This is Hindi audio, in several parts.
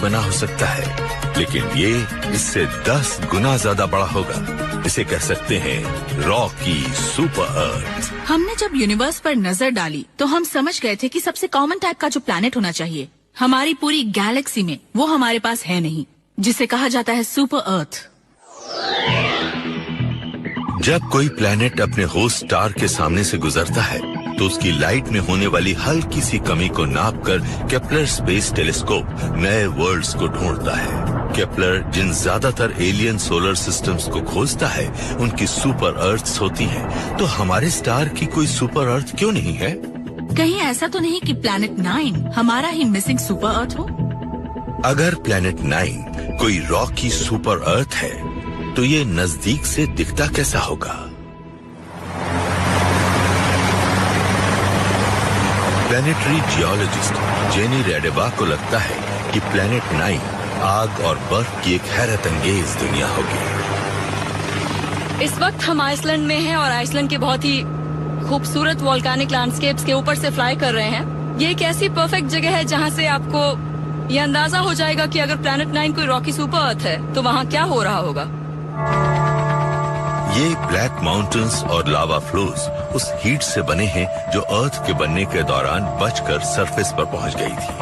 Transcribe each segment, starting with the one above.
बना हो सकता है, लेकिन ये इससे 10 गुना ज्यादा बड़ा होगा। इसे कह सकते हैं रॉकी सुपर अर्थ। हमने जब यूनिवर्स पर नजर डाली तो हम समझ गए थे कि सबसे कॉमन टाइप का जो प्लैनेट होना चाहिए हमारी पूरी गैलेक्सी में, वो हमारे पास है नहीं, जिसे कहा जाता है सुपर अर्थ। जब कोई प्लैनेट अपने होस्ट स्टार के सामने से गुजरता है तो उसकी लाइट में होने वाली हल्की सी कमी को नापकर केपलर स्पेस टेलीस्कोप नए वर्ल्ड्स को ढूंढता है। केपलर जिन ज्यादातर एलियन सोलर सिस्टम्स को खोजता है उनकी सुपर अर्थ्स होती हैं, तो हमारे स्टार की कोई सुपर अर्थ क्यों नहीं है? कहीं ऐसा तो नहीं कि प्लैनेट 9 हमारा ही मिसिंग सुपर अर्थ हो? अगर प्लैनेट 9 कोई रॉकी सुपर अर्थ है तो ये नजदीक से दिखता कैसा होगा? प्लैनेटरी जियोलॉजिस्ट जेनी रेडेवा को लगता है कि प्लैनेट 9 आग और बर्फ की एक हैरत अंगेज दुनिया होगी। इस वक्त हम आइसलैंड में हैं और आइसलैंड के बहुत ही खूबसूरत वोल्केनिक लैंडस्केप्स के ऊपर से फ्लाई कर रहे हैं। ये एक ऐसी परफेक्ट जगह है जहां से आपको ये अंदाजा हो जाएगा कि अगर प्लैनेट 9 कोई रॉकी सुपर अर्थ है तो वहां क्या हो रहा होगा। ये ब्लैक माउंटेन्स और लावा फ्लोज उस हीट से बने हैं जो अर्थ के बनने के दौरान बचकर सरफेस पर पहुंच गई थी।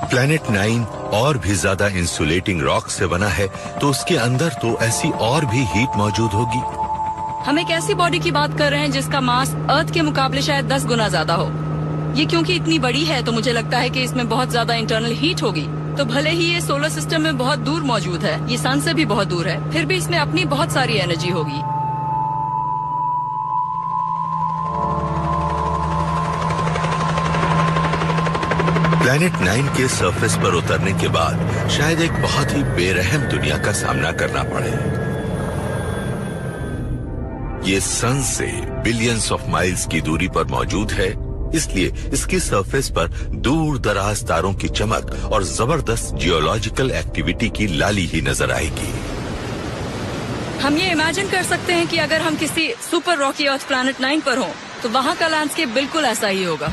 प्लैनेट 9 और भी ज्यादा इंसुलेटिंग रॉक से बना है, तो उसके अंदर तो ऐसी और भी हीट मौजूद होगी। हम एक ऐसी बॉडी की बात कर रहे हैं जिसका मास अर्थ के मुकाबले शायद 10 गुना ज्यादा हो। ये क्योंकि इतनी बड़ी है तो मुझे लगता है कि इसमें बहुत ज्यादा इंटरनल हीट होगी। तो भले ही ये सोलर सिस्टम में बहुत दूर मौजूद है, ये सन से भी बहुत दूर है, फिर भी इसमें अपनी बहुत सारी एनर्जी होगी। प्लैनेट 9 के सरफेस पर उतरने के बाद शायद एक बहुत ही बेरहम दुनिया का सामना करना पड़े। ये सन से बिलियंस ऑफ माइल्स की दूरी पर मौजूद है, इसलिए इसकी सरफेस पर दूर दराज तारों की चमक और जबरदस्त जियोलॉजिकल एक्टिविटी की लाली ही नजर आएगी। हम ये इमेजिन कर सकते हैं कि अगर हम किसी सुपर रॉकी अर्थ प्लैनेट 9 पर हों, तो वहाँ का लैंडस्केप बिल्कुल ऐसा ही होगा।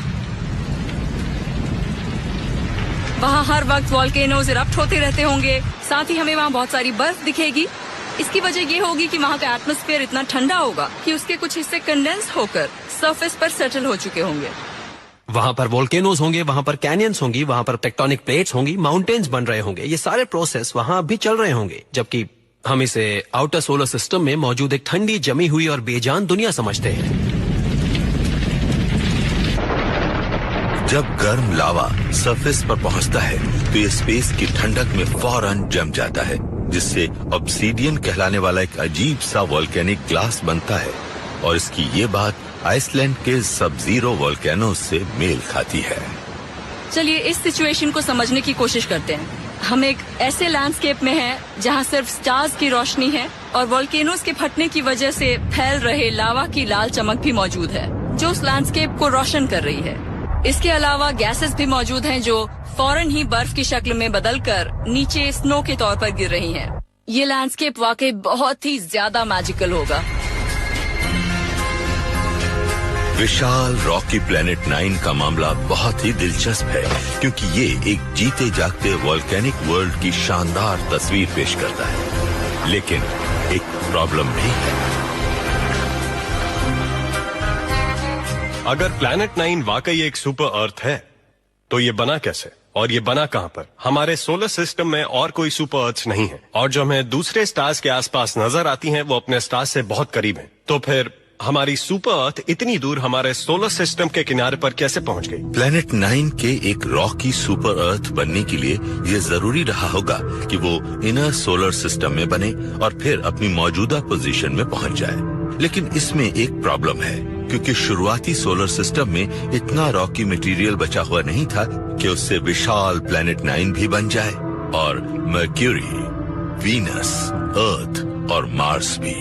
वहाँ हर वक्त वॉल्केनोज इरप्ट होते रहते होंगे, साथ ही हमें वहाँ बहुत सारी बर्फ दिखेगी। इसकी वजह ये होगी कि वहाँ का एटमॉस्फेयर इतना ठंडा होगा कि उसके कुछ हिस्से कंडेंस होकर सरफेस पर सेटल हो चुके होंगे। वहाँ पर वोल्केनोज होंगे, वहाँ पर कैनियंस होंगी, वहाँ पर टेक्टोनिक प्लेट्स होंगी, माउंटेन्स बन रहे होंगे। ये सारे प्रोसेस वहाँ भी चल रहे होंगे, जबकि हम इसे आउटर सोलर सिस्टम में मौजूद एक ठंडी जमी हुई और बेजान दुनिया समझते हैं। जब गर्म लावा सरफेस पर पहुंचता है तो ये स्पेस की ठंडक में फौरन जम जाता है, जिससे ऑब्सीडियन कहलाने वाला एक अजीब सा वोल्केनिक ग्लास बनता है, और इसकी ये बात आइसलैंड के सब जीरो वोल्केनोज से मेल खाती है। चलिए इस सिचुएशन को समझने की कोशिश करते हैं। हम एक ऐसे लैंडस्केप में हैं जहां सिर्फ स्टार्स की रोशनी है और वोल्केनोज के फटने की वजह से फैल रहे लावा की लाल चमक भी मौजूद है, जो उस लैंडस्केप को रोशन कर रही है। इसके अलावा गैसेस भी मौजूद हैं जो फौरन ही बर्फ की शक्ल में बदलकर नीचे स्नो के तौर पर गिर रही हैं। ये लैंडस्केप वाकई बहुत ही ज्यादा मैजिकल होगा। विशाल रॉकी प्लैनेट 9 का मामला बहुत ही दिलचस्प है, क्योंकि ये एक जीते जागते वोल्केनिक वर्ल्ड की शानदार तस्वीर पेश करता है। लेकिन एक प्रॉब्लम भी है। अगर प्लैनेट 9 वाकई एक सुपर अर्थ है तो ये बना कैसे, और ये बना कहां पर? हमारे सोलर सिस्टम में और कोई सुपर अर्थ नहीं है, और जो हमें दूसरे स्टार्स के आसपास नजर आती हैं वो अपने स्टार से बहुत करीब हैं। तो फिर हमारी सुपर अर्थ इतनी दूर हमारे सोलर सिस्टम के किनारे पर कैसे पहुंच गई? प्लैनेट 9 के एक रॉकी सुपर अर्थ बनने के लिए ये जरूरी रहा होगा कि वो इनर सोलर सिस्टम में बने और फिर अपनी मौजूदा पोजीशन में पहुंच जाए। लेकिन इसमें एक प्रॉब्लम है, क्योंकि शुरुआती सोलर सिस्टम में इतना रॉकी मटेरियल बचा हुआ नहीं था कि उससे विशाल प्लैनेट 9 भी बन जाए, और मर्क्यूरी, वीनस, अर्थ और मार्स भी।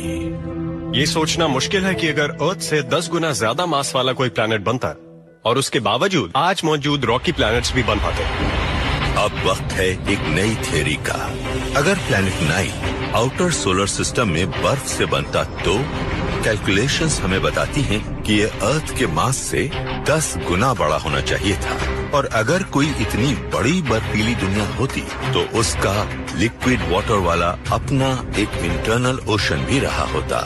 ये सोचना मुश्किल है कि अगर अर्थ से 10 गुना ज्यादा मास वाला कोई प्लैनेट बनता और उसके बावजूद आज मौजूद रॉकी प्लैनेट्स भी बन पाते। अब वक्त है एक नई थ्योरी का। अगर प्लैनेट 9 आउटर सोलर सिस्टम में बर्फ से बनता तो कैलकुलेशंस हमें बताती हैं कि ये अर्थ के मास से 10 गुना बड़ा होना चाहिए था, और अगर कोई इतनी बड़ी बर्फीली दुनिया होती तो उसका लिक्विड वाटर वाला अपना एक इंटरनल ओशन भी रहा होता।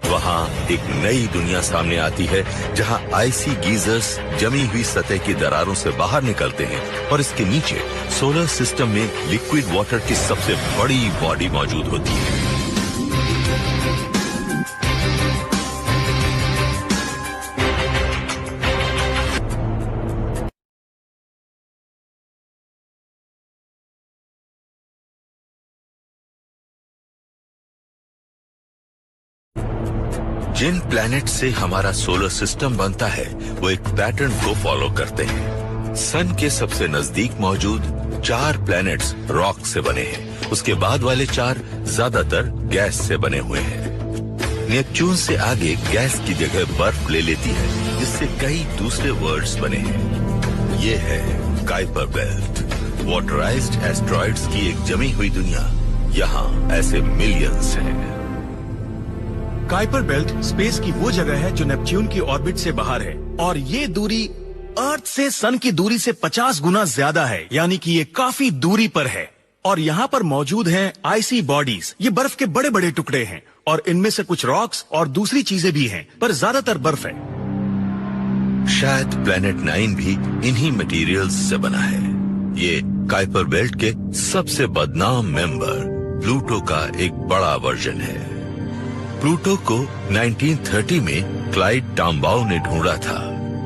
वहाँ एक नई दुनिया सामने आती है जहाँ आइसी गीजर्स जमी हुई सतह की दरारों से बाहर निकलते हैं, और इसके नीचे सोलर सिस्टम में लिक्विड वाटर की सबसे बड़ी बॉडी मौजूद होती है। जिन प्लैनेट से हमारा सोलर सिस्टम बनता है वो एक पैटर्न को फॉलो करते हैं। सन के सबसे नजदीक मौजूद 4 प्लैनेट्स रॉक से बने हैं, उसके बाद वाले 4 ज्यादातर गैस से बने हुए हैं। नेपच्यून से आगे गैस की जगह बर्फ ले लेती है, जिससे कई दूसरे वर्ल्ड्स बने हैं। ये है काइपर बेल्ट, वाटराइज्ड एस्ट्रॉइड्स की एक जमी हुई दुनिया। यहाँ ऐसे मिलियंस हैं। काइपर बेल्ट स्पेस की वो जगह है जो नेपच्यून की ऑर्बिट से बाहर है, और ये दूरी अर्थ से सन की दूरी से 50 गुना ज्यादा है, यानी कि ये काफी दूरी पर है। और यहाँ पर मौजूद हैं आइसी बॉडीज। ये बर्फ के बड़े बड़े टुकड़े हैं, और इनमें से कुछ रॉक्स और दूसरी चीजें भी हैं, पर ज्यादातर बर्फ है। शायद प्लेनेट 9 भी इन्हीं मटेरियल्स से बना है। ये काइपर बेल्ट के सबसे बदनाम मेंबर प्लूटो का एक बड़ा वर्जन है। प्लूटो को 1930 में क्लाइड टॉम्बाउ ने ढूंढा था।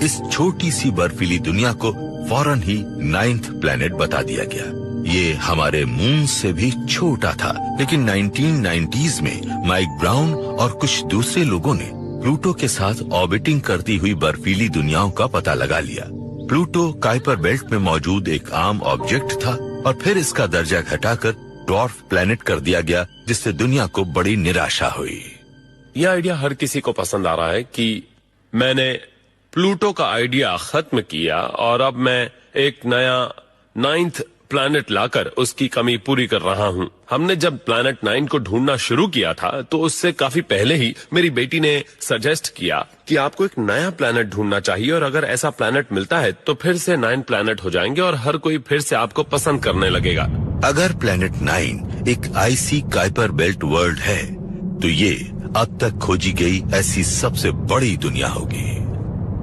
इस छोटी सी बर्फीली दुनिया को फौरन ही 9th प्लेनेट बता दिया गया। ये हमारे मून से भी छोटा था, लेकिन 1990s में माइक ब्राउन और कुछ दूसरे लोगों ने प्लूटो के साथ ऑर्बिटिंग करती हुई बर्फीली दुनियाओं का पता लगा लिया। प्लूटो काइपर बेल्ट में मौजूद एक आम ऑब्जेक्ट था, और फिर इसका दर्जा घटाकर ड्वार्फ प्लेनेट कर दिया गया, जिससे दुनिया को बड़ी निराशा हुई। यह आइडिया हर किसी को पसंद आ रहा है कि मैंने प्लूटो का आइडिया खत्म किया और अब मैं एक नया 9th प्लैनेट लाकर उसकी कमी पूरी कर रहा हूँ। हमने जब प्लैनेट 9 को ढूंढना शुरू किया था तो उससे काफी पहले ही मेरी बेटी ने सजेस्ट किया कि आपको एक नया प्लैनेट ढूंढना चाहिए, और अगर ऐसा प्लैनेट मिलता है तो फिर से 9 प्लैनेट हो जाएंगे और हर कोई फिर से आपको पसंद करने लगेगा। अगर प्लैनेट 9 एक आइसी काइपर बेल्ट वर्ल्ड है तो ये अब तक खोजी गई ऐसी सबसे बड़ी दुनिया होगी।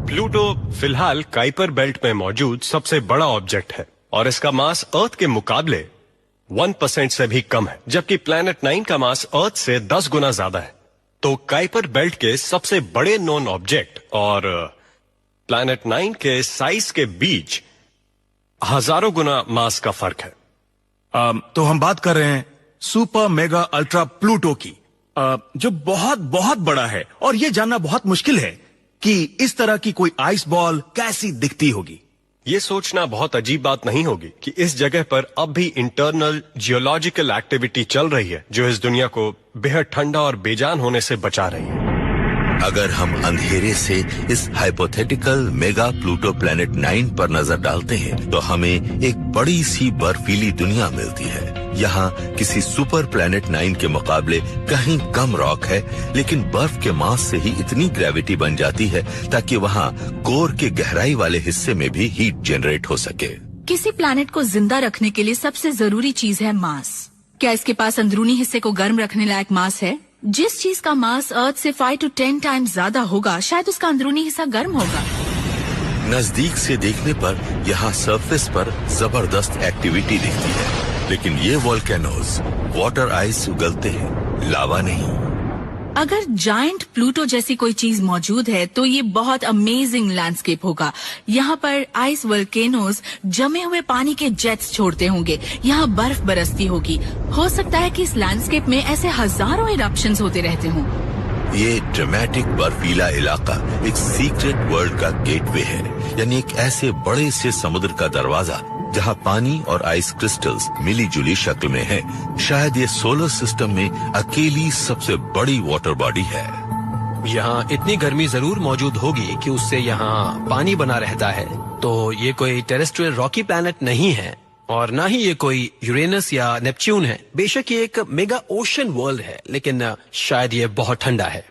प्लूटो फिलहाल काइपर बेल्ट में मौजूद सबसे बड़ा ऑब्जेक्ट है, और इसका मास अर्थ के मुकाबले 1% से भी कम है, जबकि प्लैनेट 9 का मास अर्थ से 10 गुना ज्यादा है। तो काइपर बेल्ट के सबसे बड़े नोन ऑब्जेक्ट और प्लैनेट 9 के साइज के बीच हजारों गुना मास का फर्क है। तो हम बात कर रहे हैं सुपर मेगा अल्ट्रा प्लूटो की, जो बहुत बहुत बड़ा है, और यह जानना बहुत मुश्किल है कि इस तरह की कोई आइस बॉल कैसी दिखती होगी। ये सोचना बहुत अजीब बात नहीं होगी कि इस जगह पर अब भी इंटरनल जियोलॉजिकल एक्टिविटी चल रही है, जो इस दुनिया को बेहद ठंडा और बेजान होने से बचा रही है। अगर हम अंधेरे से इस हाइपोथेटिकल मेगा प्लूटो प्लैनेट 9 पर नजर डालते हैं तो हमें एक बड़ी सी बर्फीली दुनिया मिलती है। यहाँ किसी सुपर प्लैनेट 9 के मुकाबले कहीं कम रॉक है, लेकिन बर्फ के मास से ही इतनी ग्रेविटी बन जाती है ताकि वहाँ कोर के गहराई वाले हिस्से में भी हीट जनरेट हो सके। किसी प्लैनेट को जिंदा रखने के लिए सबसे जरूरी चीज है मास। क्या इसके पास अंदरूनी हिस्से को गर्म रखने लायक मास है? जिस चीज का मास अर्थ से 5 to 10 टाइम्स ज्यादा होगा, शायद उसका अंदरूनी हिस्सा गर्म होगा। नजदीक से देखने पर यहाँ सरफेस पर जबरदस्त एक्टिविटी दिखती है, लेकिन ये वोल्केनोज वाटर आइस उगलते हैं, लावा नहीं। अगर जायंट प्लूटो जैसी कोई चीज मौजूद है तो ये बहुत अमेजिंग लैंडस्केप होगा। यहाँ पर आइस वोल्केनोज जमे हुए पानी के जेट्स छोड़ते होंगे, यहाँ बर्फ बरसती होगी। हो सकता है कि इस लैंडस्केप में ऐसे हजारों इरप्शंस होते रहते हों। ये ड्रामेटिक बर्फीला इलाका एक सीक्रेट वर्ल्ड का गेटवे है, यानी एक ऐसे बड़े से समुद्र का दरवाजा जहाँ पानी और आइस क्रिस्टल्स मिली जुली शक्ल में हैं। शायद ये सोलर सिस्टम में अकेली सबसे बड़ी वाटर बॉडी है। यहाँ इतनी गर्मी जरूर मौजूद होगी कि उससे यहाँ पानी बना रहता है। तो ये कोई टेरेस्ट्रियल रॉकी प्लैनेट नहीं है, और ना ही ये कोई यूरेनस या नेपच्यून है। बेशक ये एक मेगा ओशन वर्ल्ड है, लेकिन शायद ये बहुत ठंडा है।